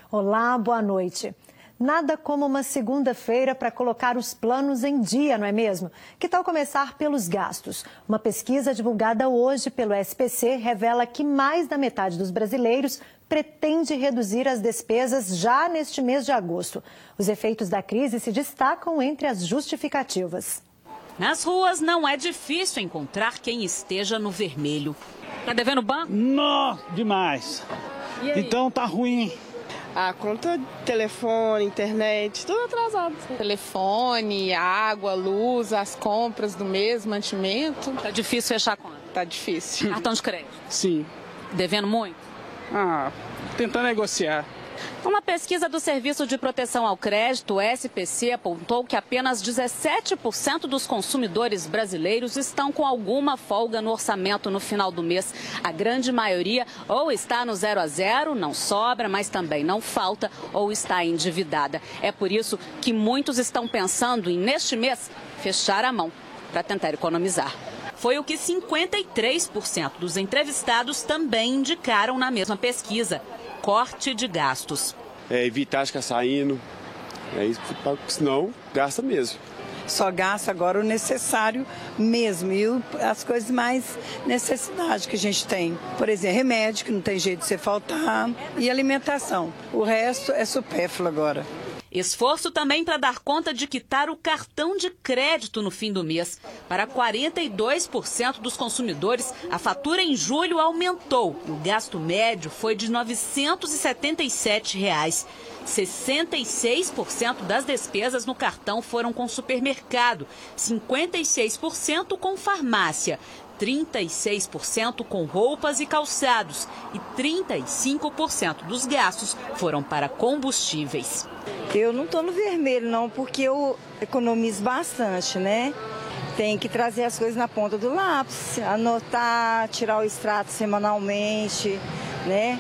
Olá, boa noite. Nada como uma segunda-feira para colocar os planos em dia, não é mesmo? Que tal começar pelos gastos? Uma pesquisa divulgada hoje pelo SPC revela que mais da metade dos brasileiros pretende reduzir as despesas já neste mês de agosto. Os efeitos da crise se destacam entre as justificativas. Nas ruas não é difícil encontrar quem esteja no vermelho. Tá devendo banco? Não, demais. Então tá ruim. A conta de telefone, internet, tudo atrasado. Telefone, água, luz, as compras do mês, mantimento. Tá difícil fechar a conta? Tá difícil. Cartão de crédito? Sim. Devendo muito? Tentar negociar. Uma pesquisa do Serviço de Proteção ao Crédito, o SPC, apontou que apenas 17% dos consumidores brasileiros estão com alguma folga no orçamento no final do mês. A grande maioria ou está no 0 a 0, não sobra, mas também não falta, ou está endividada. É por isso que muitos estão pensando em, neste mês, fechar a mão para tentar economizar. Foi o que 53% dos entrevistados também indicaram na mesma pesquisa. Corte de gastos. Evitar ficar saindo, isso, senão gasta mesmo. Só gasta agora o necessário mesmo e as coisas mais necessidades que a gente tem. Por exemplo, remédio, que não tem jeito de você faltar, e alimentação. O resto é supérfluo agora. Esforço também para dar conta de quitar o cartão de crédito no fim do mês. Para 42% dos consumidores, a fatura em julho aumentou. O gasto médio foi de R$ 977. 66% das despesas no cartão foram com supermercado, 56% com farmácia, 36% com roupas e calçados e 35% dos gastos foram para combustíveis. Eu não estou no vermelho não, porque eu economizo bastante, né? Tem que trazer as coisas na ponta do lápis, anotar, tirar o extrato semanalmente, né?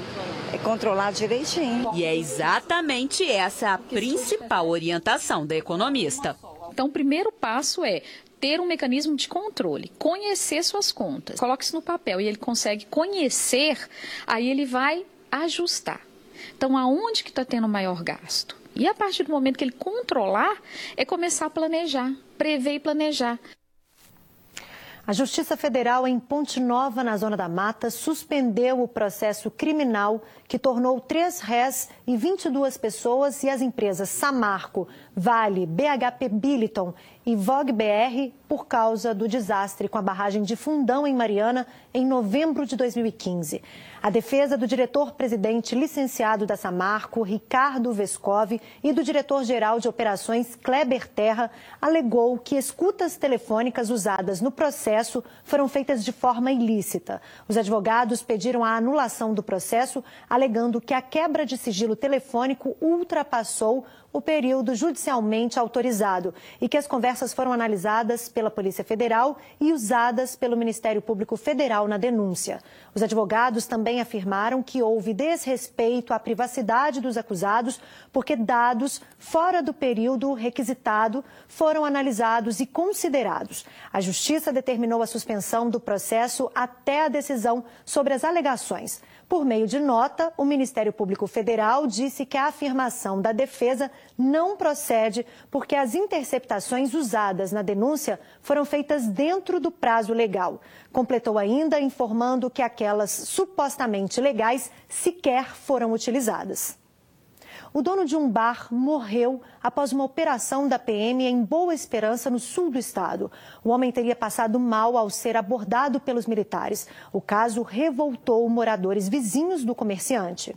Controlar direitinho. E é exatamente essa a principal orientação da economista. Então, o primeiro passo é ter um mecanismo de controle, conhecer suas contas. Coloque isso no papel e ele consegue conhecer, aí ele vai ajustar. Então, aonde que está tendo maior gasto? E a partir do momento que ele controlar, é começar a planejar, prever e planejar. A Justiça Federal em Ponte Nova, na Zona da Mata, suspendeu o processo criminal que tornou 3 réis e 22 pessoas e as empresas Samarco, Vale, BHP Billiton e Vogue BR por causa do desastre com a barragem de Fundão, em Mariana, em novembro de 2015. A defesa do diretor-presidente licenciado da Samarco, Ricardo Vescovi, e do diretor-geral de operações, Kleber Terra, alegou que escutas telefônicas usadas no processo foram feitas de forma ilícita. Os advogados pediram a anulação do processo, alegando que a quebra de sigilo telefônico ultrapassou o período judicialmente autorizado e que as conversas foram analisadas pela Polícia Federal e usadas pelo Ministério Público Federal na denúncia. Os advogados também afirmaram que houve desrespeito à privacidade dos acusados porque dados fora do período requisitado foram analisados e considerados. A Justiça determinou a suspensão do processo até a decisão sobre as alegações. Por meio de nota, o Ministério Público Federal disse que a afirmação da defesa não procede porque as interceptações usadas na denúncia foram feitas dentro do prazo legal. Completou ainda informando que aquelas supostamente legais sequer foram utilizadas. O dono de um bar morreu após uma operação da PM em Boa Esperança, no sul do estado. O homem teria passado mal ao ser abordado pelos militares. O caso revoltou moradores vizinhos do comerciante.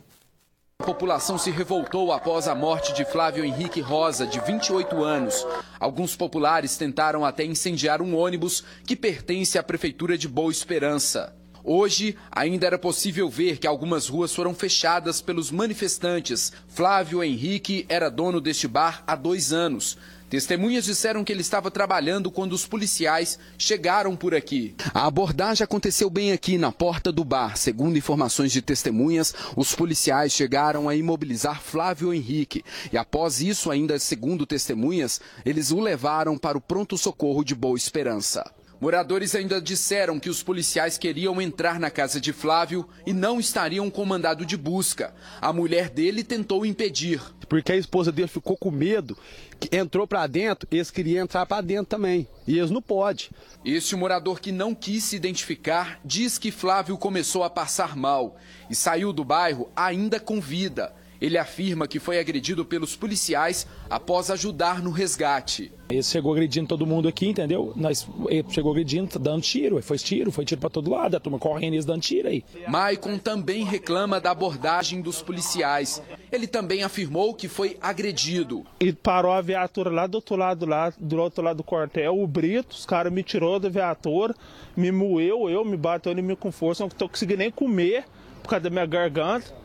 A população se revoltou após a morte de Flávio Henrique Rosa, de 28 anos. Alguns populares tentaram até incendiar um ônibus que pertence à prefeitura de Boa Esperança. Hoje, ainda era possível ver que algumas ruas foram fechadas pelos manifestantes. Flávio Henrique era dono deste bar há 2 anos. Testemunhas disseram que ele estava trabalhando quando os policiais chegaram por aqui. A abordagem aconteceu bem aqui na porta do bar. Segundo informações de testemunhas, os policiais chegaram a imobilizar Flávio Henrique. E após isso, ainda segundo testemunhas, eles o levaram para o pronto-socorro de Boa Esperança. Moradores ainda disseram que os policiais queriam entrar na casa de Flávio e não estariam com mandado de busca. A mulher dele tentou impedir. Porque a esposa dele ficou com medo, que entrou para dentro, eles queriam entrar para dentro também. E eles não podem. Este morador que não quis se identificar diz que Flávio começou a passar mal e saiu do bairro ainda com vida. Ele afirma que foi agredido pelos policiais após ajudar no resgate. Ele chegou agredindo todo mundo aqui, entendeu? Ele chegou agredindo, dando tiro, foi tiro para todo lado, a turma correndo e eles dando tiro aí. Maicon também reclama da abordagem dos policiais. Ele também afirmou que foi agredido. E parou a viatura lá do outro lado do quartel, o Brito, os caras me tirou da viatura, me moeu, me bateu em mim com força, não estou conseguindo nem comer por causa da minha garganta.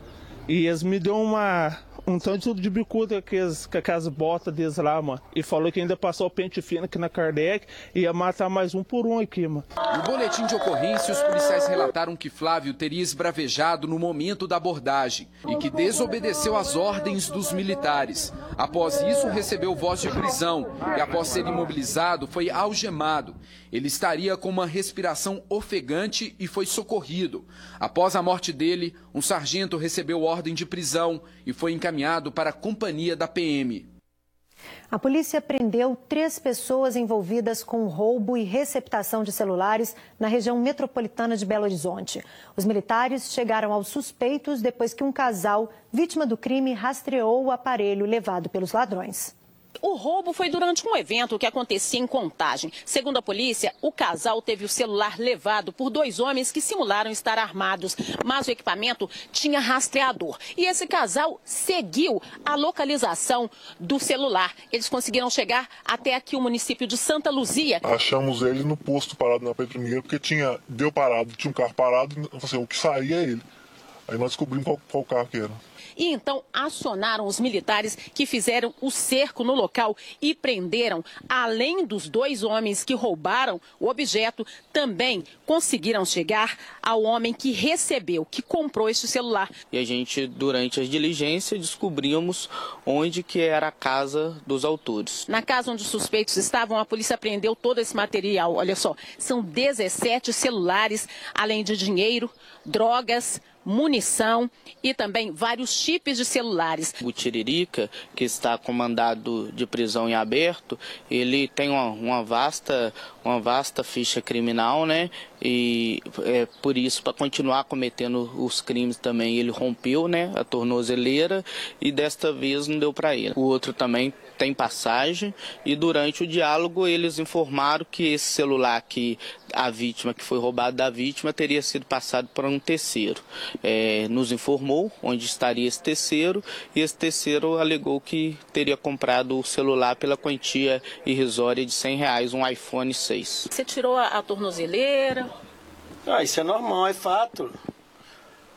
E eles me deu um tanto de bicuda com aquelas botas deles lá, mano. E falou que ainda passou o pente fino aqui na Kardec e ia matar mais um por um aqui, mano. No boletim de ocorrência, os policiais relataram que Flávio teria esbravejado no momento da abordagem e que desobedeceu às ordens dos militares. Após isso, recebeu voz de prisão e, após ser imobilizado, foi algemado. Ele estaria com uma respiração ofegante e foi socorrido. Após a morte dele, um sargento recebeu ordem de prisão e foi encaminhado para a companhia da PM. A polícia prendeu 3 pessoas envolvidas com roubo e receptação de celulares na região metropolitana de Belo Horizonte. Os militares chegaram aos suspeitos depois que um casal, vítima do crime, rastreou o aparelho levado pelos ladrões. O roubo foi durante um evento que acontecia em Contagem. Segundo a polícia, o casal teve o celular levado por 2 homens que simularam estar armados, mas o equipamento tinha rastreador. E esse casal seguiu a localização do celular. Eles conseguiram chegar até aqui, o município de Santa Luzia. Achamos ele no posto parado na Pedro I, porque tinha um carro parado, o que saía é ele. Aí nós descobrimos qual carro que era. E então acionaram os militares que fizeram o cerco no local e prenderam, além dos 2 homens que roubaram o objeto, também conseguiram chegar ao homem que recebeu, que comprou este celular. E a gente, durante as diligências, descobrimos onde que era a casa dos autores. Na casa onde os suspeitos estavam, a polícia apreendeu todo esse material. Olha só, são 17 celulares, além de dinheiro, drogas, munição e também vários chips de celulares. O Tiririca, que está com mandado de prisão em aberto, ele tem uma vasta ficha criminal, né? E por isso, para continuar cometendo os crimes também, ele rompeu, né, a tornozeleira e desta vez não deu para ele. O outro também tem passagem e durante o diálogo eles informaram que esse celular que foi roubado da vítima, teria sido passado para um terceiro. Nos informou onde estaria esse terceiro e esse terceiro alegou que teria comprado o celular pela quantia irrisória de R$100, um iPhone 6. Você tirou a tornozeleira? Isso é normal, é fato.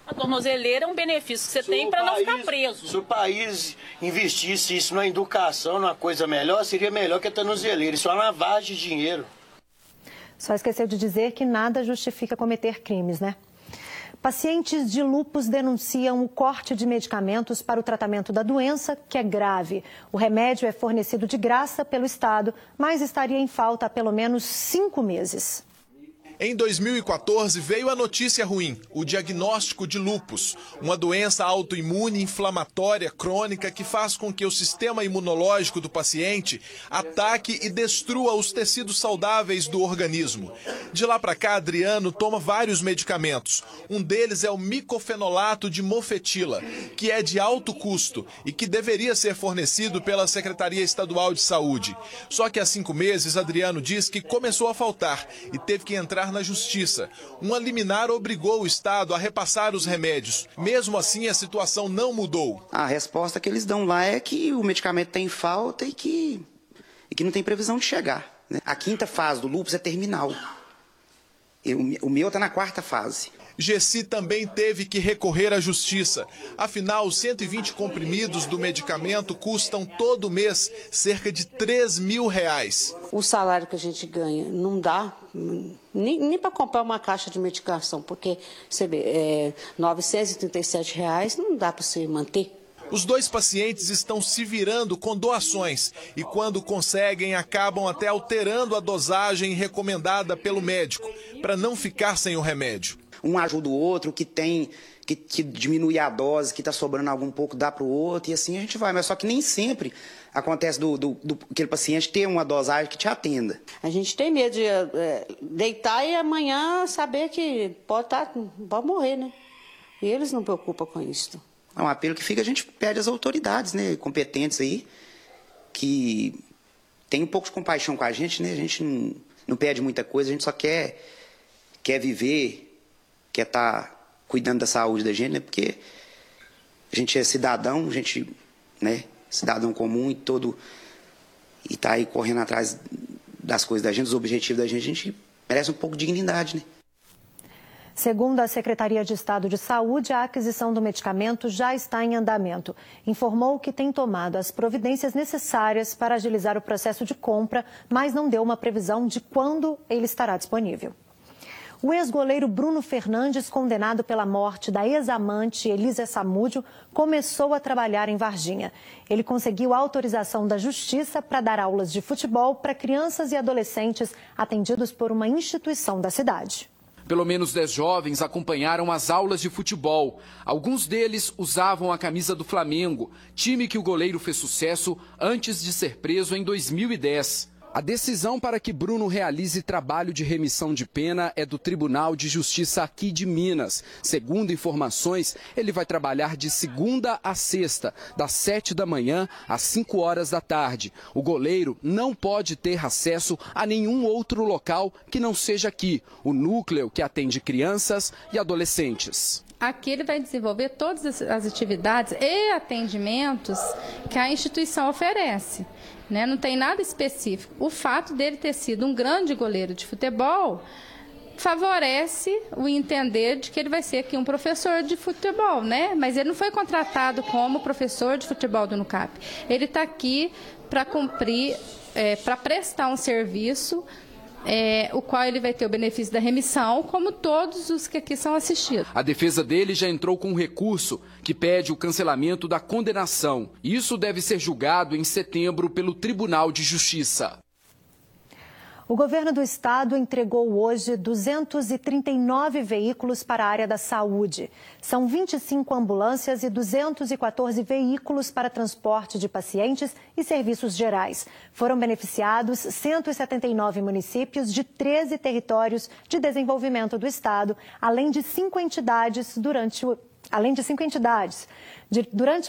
A tornozeleira é um benefício que você tem para não ficar preso. Se o país investisse isso na educação, numa coisa melhor, seria melhor que a tornozeleira. Isso é uma lavagem de dinheiro. Só esqueceu de dizer que nada justifica cometer crimes, né? Pacientes de lúpus denunciam o corte de medicamentos para o tratamento da doença, que é grave. O remédio é fornecido de graça pelo Estado, mas estaria em falta há pelo menos 5 meses. Em 2014 veio a notícia ruim, o diagnóstico de lúpus, uma doença autoimune inflamatória crônica que faz com que o sistema imunológico do paciente ataque e destrua os tecidos saudáveis do organismo. De lá para cá, Adriano toma vários medicamentos. Um deles é o micofenolato de mofetila, que é de alto custo e que deveria ser fornecido pela Secretaria Estadual de Saúde. Só que há 5 meses, Adriano diz que começou a faltar e teve que entrar na justiça. Uma liminar obrigou o Estado a repassar os remédios. Mesmo assim, a situação não mudou. A resposta que eles dão lá é que o medicamento tem falta e que não tem previsão de chegar, né? A 5ª fase do lúpus é terminal. O meu está na 4ª fase. Gessi também teve que recorrer à justiça. Afinal, 120 comprimidos do medicamento custam todo mês cerca de R$3.000. O salário que a gente ganha não dá nem para comprar uma caixa de medicação, porque você vê, R$937 não dá para você manter. Os 2 pacientes estão se virando com doações e, quando conseguem, acabam até alterando a dosagem recomendada pelo médico, para não ficar sem o remédio. Um ajuda o outro, que diminui a dose, que está sobrando algum pouco, dá para o outro, e assim a gente vai. Mas só que nem sempre acontece aquele paciente ter uma dosagem que te atenda. A gente tem medo de deitar e amanhã saber que pode morrer, né? E eles não preocupam com isso. É um apelo que fica, a gente pede às autoridades, né, competentes aí, que tem um pouco de compaixão com a gente, né? A gente não pede muita coisa, a gente só quer viver, quer estar cuidando da saúde da gente, né? Porque a gente é cidadão, a gente, né, cidadão comum e tá aí correndo atrás das coisas da gente, dos objetivos da gente, a gente merece um pouco de dignidade, né? Segundo a Secretaria de Estado de Saúde, a aquisição do medicamento já está em andamento. Informou que tem tomado as providências necessárias para agilizar o processo de compra, mas não deu uma previsão de quando ele estará disponível. O ex-goleiro Bruno Fernandes, condenado pela morte da ex-amante Elisa Samúdio, começou a trabalhar em Varginha. Ele conseguiu a autorização da Justiça para dar aulas de futebol para crianças e adolescentes atendidos por uma instituição da cidade. Pelo menos 10 jovens acompanharam as aulas de futebol. Alguns deles usavam a camisa do Flamengo, time que o goleiro fez sucesso antes de ser preso em 2010. A decisão para que Bruno realize trabalho de remissão de pena é do Tribunal de Justiça aqui de Minas. Segundo informações, ele vai trabalhar de segunda a sexta, das 7 da manhã às 5 horas da tarde. O goleiro não pode ter acesso a nenhum outro local que não seja aqui, o núcleo que atende crianças e adolescentes. Aqui ele vai desenvolver todas as atividades e atendimentos que a instituição oferece. Né? Não tem nada específico. O fato dele ter sido um grande goleiro de futebol favorece o entender de que ele vai ser aqui um professor de futebol, né? Mas ele não foi contratado como professor de futebol do NUCAP. Ele está aqui para cumprir, para prestar um serviço, o qual ele vai ter o benefício da remissão, como todos os que aqui são assistidos. A defesa dele já entrou com um recurso que pede o cancelamento da condenação. Isso deve ser julgado em setembro pelo Tribunal de Justiça. O governo do estado entregou hoje 239 veículos para a área da saúde. São 25 ambulâncias e 214 veículos para transporte de pacientes e serviços gerais. Foram beneficiados 179 municípios de 13 territórios de desenvolvimento do estado, além de 5 entidades durante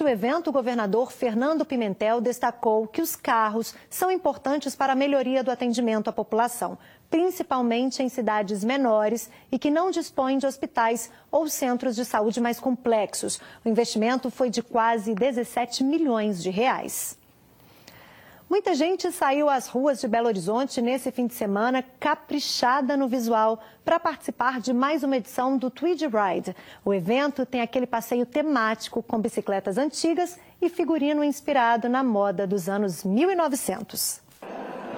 o evento, o governador Fernando Pimentel destacou que os carros são importantes para a melhoria do atendimento à população, principalmente em cidades menores e que não dispõem de hospitais ou centros de saúde mais complexos. O investimento foi de quase 17 milhões de reais. Muita gente saiu às ruas de Belo Horizonte nesse fim de semana, caprichada no visual, para participar de mais uma edição do Tweed Ride. O evento tem aquele passeio temático com bicicletas antigas e figurino inspirado na moda dos anos 1900.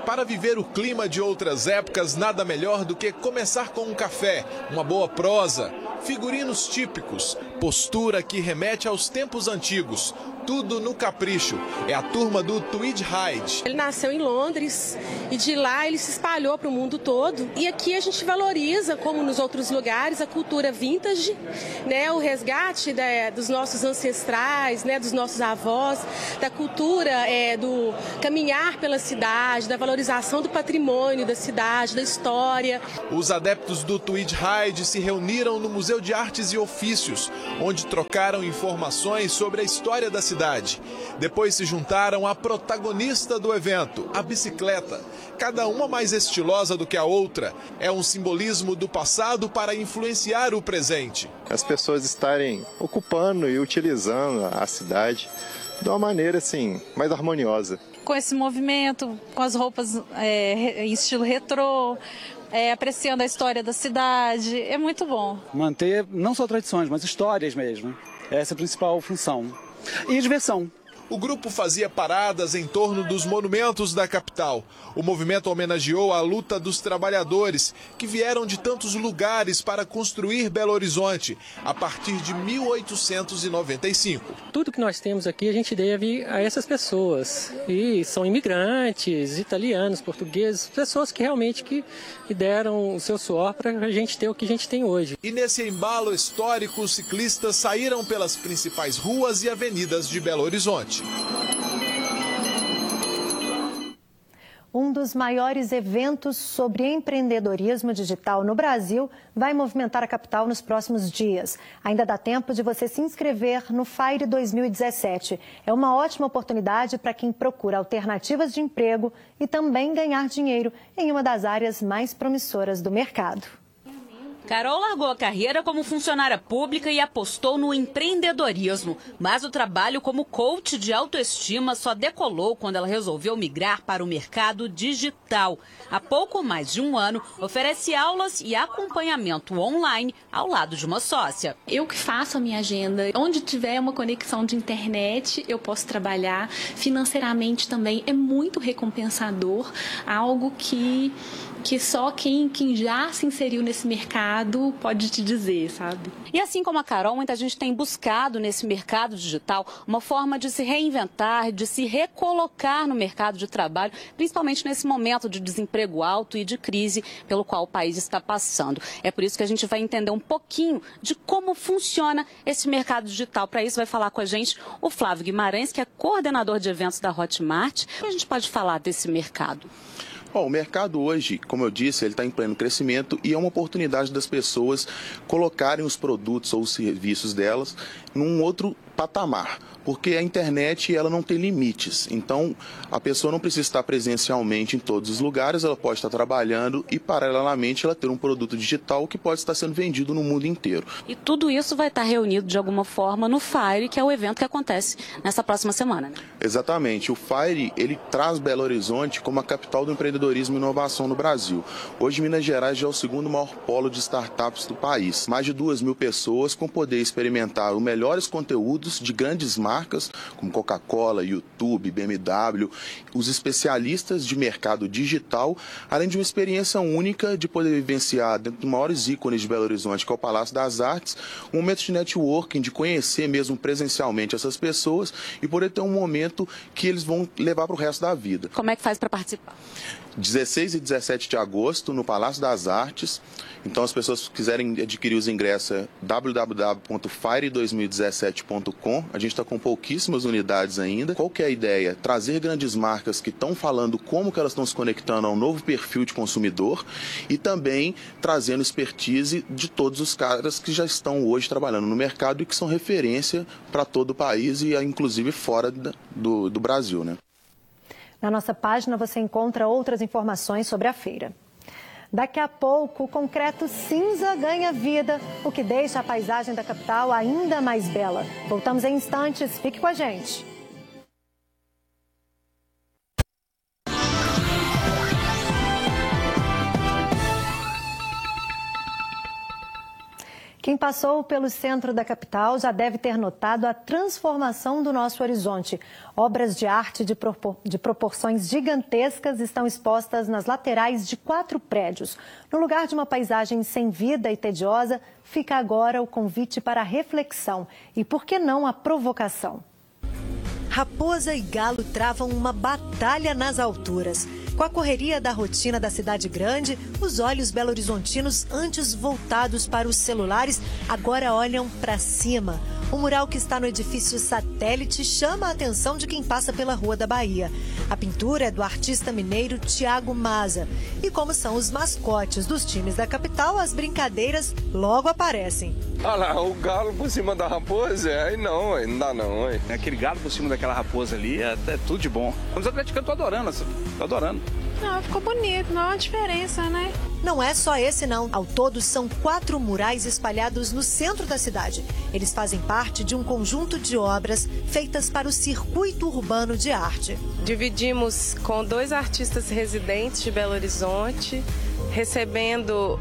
Para viver o clima de outras épocas, nada melhor do que começar com um café, uma boa prosa, figurinos típicos, postura que remete aos tempos antigos. Tudo no capricho. É a turma do Tweed Ride. Ele nasceu em Londres e de lá ele se espalhou para o mundo todo. E aqui a gente valoriza, como nos outros lugares, a cultura vintage, né? O resgate dos nossos ancestrais, né? Dos nossos avós, da cultura do caminhar pela cidade, da valorização do patrimônio da cidade, da história. Os adeptos do Tweed Ride se reuniram no Museu de Artes e Ofícios, onde trocaram informações sobre a história da cidade. Depois se juntaram à protagonista do evento, a bicicleta. Cada uma mais estilosa do que a outra. É um simbolismo do passado para influenciar o presente. As pessoas estarem ocupando e utilizando a cidade de uma maneira assim, mais harmoniosa. Com esse movimento, com as roupas em estilo retrô, apreciando a história da cidade, é muito bom. Manter não só tradições, mas histórias mesmo. Essa é a principal função. E diversão. o grupo fazia paradas em torno dos monumentos da capital. O movimento homenageou a luta dos trabalhadores, que vieram de tantos lugares para construir Belo Horizonte, a partir de 1895. Tudo que nós temos aqui a gente deve a essas pessoas. E são imigrantes, italianos, portugueses, pessoas que realmente que deram o seu suor para a gente ter o que a gente tem hoje. E nesse embalo histórico, os ciclistas saíram pelas principais ruas e avenidas de Belo Horizonte. Um dos maiores eventos sobre empreendedorismo digital no Brasil vai movimentar a capital nos próximos dias. Ainda dá tempo de você se inscrever no FIRE 2017. É uma ótima oportunidade para quem procura alternativas de emprego e também ganhar dinheiro em uma das áreas mais promissoras do mercado. Carol largou a carreira como funcionária pública e apostou no empreendedorismo. Mas o trabalho como coach de autoestima só decolou quando ela resolveu migrar para o mercado digital. Há pouco mais de um ano, oferece aulas e acompanhamento online ao lado de uma sócia. Eu que faço a minha agenda. Onde tiver uma conexão de internet, eu posso trabalhar. Financeiramente também é muito recompensador. Algo que só quem já se inseriu nesse mercado pode te dizer, sabe? E assim como a Carol, muita gente tem buscado nesse mercado digital uma forma de se reinventar, de se recolocar no mercado de trabalho, principalmente nesse momento de desemprego alto e de crise pelo qual o país está passando. É por isso que a gente vai entender um pouquinho de como funciona esse mercado digital. Para isso vai falar com a gente o Flávio Guimarães, que é coordenador de eventos da Hotmart. O que a gente pode falar desse mercado? Bom, o mercado hoje, como eu disse, ele está em pleno crescimento e é uma oportunidade das pessoas colocarem os produtos ou os serviços delas num outro patamar, porque a internet ela não tem limites, então a pessoa não precisa estar presencialmente em todos os lugares, ela pode estar trabalhando e paralelamente ela ter um produto digital que pode estar sendo vendido no mundo inteiro. E tudo isso vai estar reunido de alguma forma no FIRE, que é o evento que acontece nessa próxima semana, né? Exatamente, o FIRE ele traz Belo Horizonte como a capital do empreendedorismo e inovação no Brasil. Hoje Minas Gerais já é o segundo maior polo de startups do país, mais de 2.000 pessoas com poder experimentar os melhores conteúdos de grandes marcas, como Coca-Cola, YouTube, BMW, os especialistas de mercado digital, além de uma experiência única de poder vivenciar dentro dos maiores ícones de Belo Horizonte, que é o Palácio das Artes, um momento de networking, de conhecer mesmo presencialmente essas pessoas e poder ter um momento que eles vão levar para o resto da vida. Como é que faz para participar? 16 e 17 de agosto, no Palácio das Artes. Então, as pessoas que quiserem adquirir os ingressos é www.fire2017.com. A gente está com pouquíssimas unidades ainda. Qual que é a ideia? Trazer grandes marcas que estão falando como que elas estão se conectando ao novo perfil de consumidor e também trazendo expertise de todos os caras que já estão hoje trabalhando no mercado e que são referência para todo o país e inclusive fora do Brasil, né? Na nossa página você encontra outras informações sobre a feira. Daqui a pouco, o concreto cinza ganha vida, o que deixa a paisagem da capital ainda mais bela. Voltamos em instantes, fique com a gente. Quem passou pelo centro da capital já deve ter notado a transformação do nosso horizonte. Obras de arte de proporções gigantescas estão expostas nas laterais de 4 prédios. No lugar de uma paisagem sem vida e tediosa, fica agora o convite para a reflexão e, por que não, a provocação. Raposa e galo travam uma batalha nas alturas. Com a correria da rotina da cidade grande, os olhos belo-horizontinos, antes voltados para os celulares, agora olham para cima. O mural que está no edifício Satélite chama a atenção de quem passa pela Rua da Bahia. A pintura é do artista mineiro Tiago Maza. E como são os mascotes dos times da capital, as brincadeiras logo aparecem. Olha lá, o galo por cima da raposa, aí não dá não. Aí. Aquele galo por cima daquela raposa ali é tudo de bom. Os atleticanos tô adorando. Não, ficou bonito, não há uma diferença, né? Não é só esse não. Ao todo são 4 murais espalhados no centro da cidade. Eles fazem parte de um conjunto de obras feitas para o circuito urbano de arte. Dividimos com 2 artistas residentes de Belo Horizonte, recebendo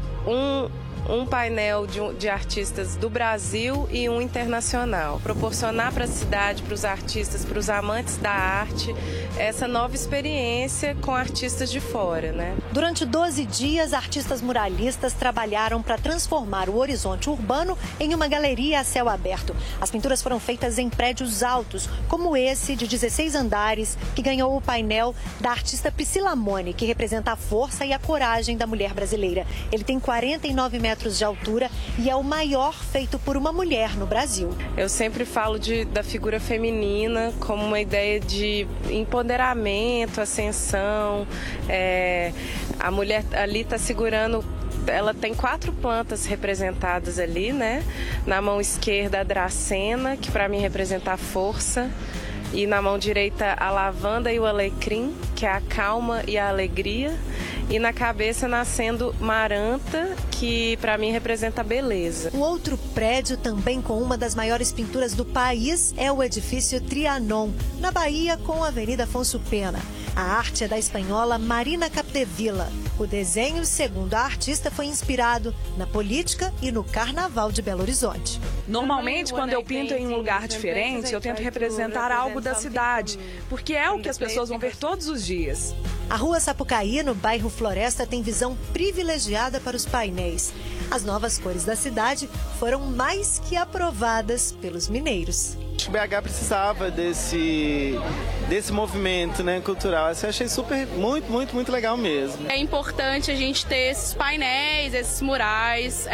um painel de artistas do Brasil e um internacional. Proporcionar para a cidade, para os artistas, para os amantes da arte, essa nova experiência com artistas de fora, né? Durante 12 dias, artistas muralistas trabalharam para transformar o horizonte urbano em uma galeria a céu aberto. As pinturas foram feitas em prédios altos, como esse de 16 andares, que ganhou o painel da artista Priscila Mone, que representa a força e a coragem da mulher brasileira. Ele tem 49 metros de altura e é o maior feito por uma mulher no Brasil. Eu sempre falo da figura feminina como uma ideia de empoderamento, ascensão. A mulher ali está segurando, ela tem 4 plantas representadas ali, né? Na mão esquerda a dracena, que para mim representa a força. E na mão direita a lavanda e o alecrim, que é a calma e a alegria. E na cabeça nascendo maranta, que para mim representa a beleza. O outro prédio, também com uma das maiores pinturas do país, é o edifício Trianon, na Bahia, com a Avenida Afonso Pena. A arte é da espanhola Marina Capdevila. O desenho, segundo a artista, foi inspirado na política e no Carnaval de Belo Horizonte. Normalmente, quando eu pinto em um lugar diferente, eu tento representar algo da cidade, porque é o que as pessoas vão ver todos os dias. A Rua Sapucaí, no bairro Floresta, tem visão privilegiada para os painéis. As novas cores da cidade foram mais que aprovadas pelos mineiros. O BH precisava desse movimento, né, cultural. Eu achei muito legal mesmo. É importante a gente ter esses painéis, esses murais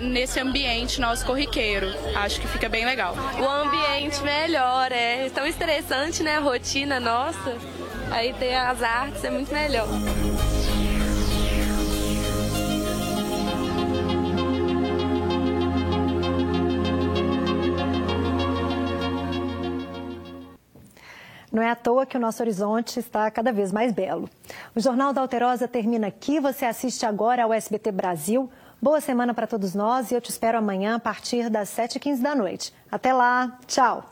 nesse ambiente nosso corriqueiro. Acho que fica bem legal. O ambiente melhor, é tão estressante, né, a rotina nossa. Aí ter as artes é muito melhor. Não é à toa que o nosso horizonte está cada vez mais belo. O Jornal da Alterosa termina aqui. Você assiste agora ao SBT Brasil. Boa semana para todos nós e eu te espero amanhã a partir das 7h15 da noite. Até lá. Tchau.